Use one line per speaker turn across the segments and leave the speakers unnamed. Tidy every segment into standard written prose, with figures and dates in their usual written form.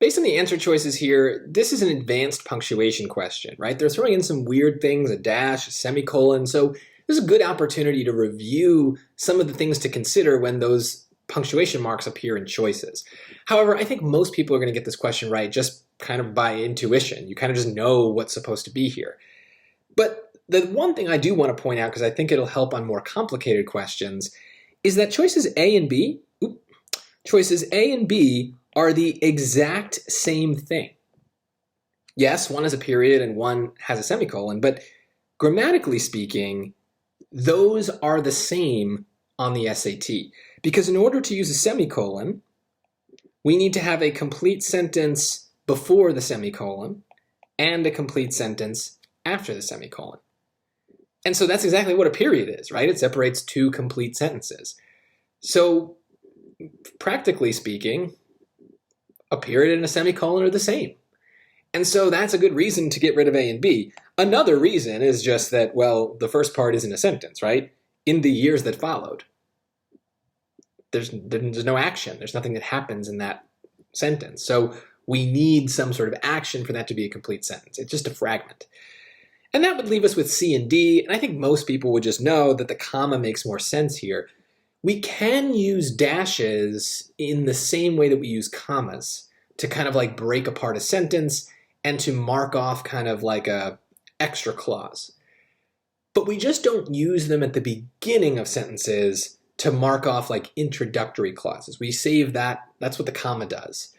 Based on the answer choices here, this is an advanced punctuation question, right? They're throwing in some weird things, a dash, a semicolon, so this is a good opportunity to review some of the things to consider when those punctuation marks appear in choices. However, I think most people are going to get this question right just kind of by intuition. You kind of just know what's supposed to be here. But the one thing I do want to point out, because I think it'll help on more complicated questions, is that choices A and B are the exact same thing. Yes, one has a period and one has a semicolon, but grammatically speaking, those are the same on the SAT. Because in order to use a semicolon, we need to have a complete sentence before the semicolon and a complete sentence after the semicolon. And so that's exactly what a period is, right? It separates two complete sentences. So practically speaking, a period and a semicolon are the same. And so that's a good reason to get rid of A and B. Another reason is just that, well, the first part isn't a sentence, right? In the years that followed, there's no action. There's nothing that happens in that sentence. So we need some sort of action for that to be a complete sentence. It's just a fragment. And that would leave us with C and D. And I think most people would just know that the comma makes more sense here. We can use dashes in the same way that we use commas to kind of like break apart a sentence and to mark off kind of like a extra clause. But we just don't use them at the beginning of sentences to mark off like introductory clauses. We save that. That's what the comma does.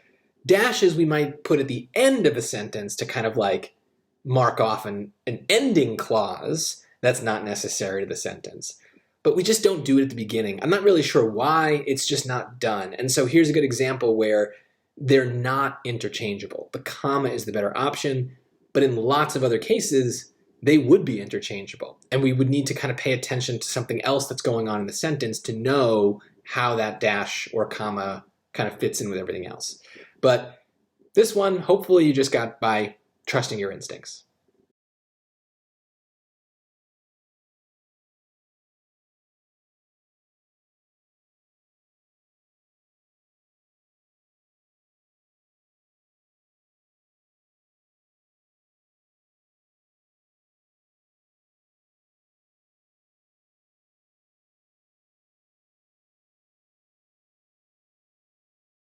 Dashes we might put at the end of a sentence to kind of like mark off an ending clause that's not necessary to the sentence. But we just don't do it at the beginning. I'm not really sure why, it's just not done. And so here's a good example where they're not interchangeable. The comma is the better option, but in lots of other cases, they would be interchangeable. And we would need to kind of pay attention to something else that's going on in the sentence to know how that dash or comma kind of fits in with everything else. But this one, hopefully you just got by trusting your instincts.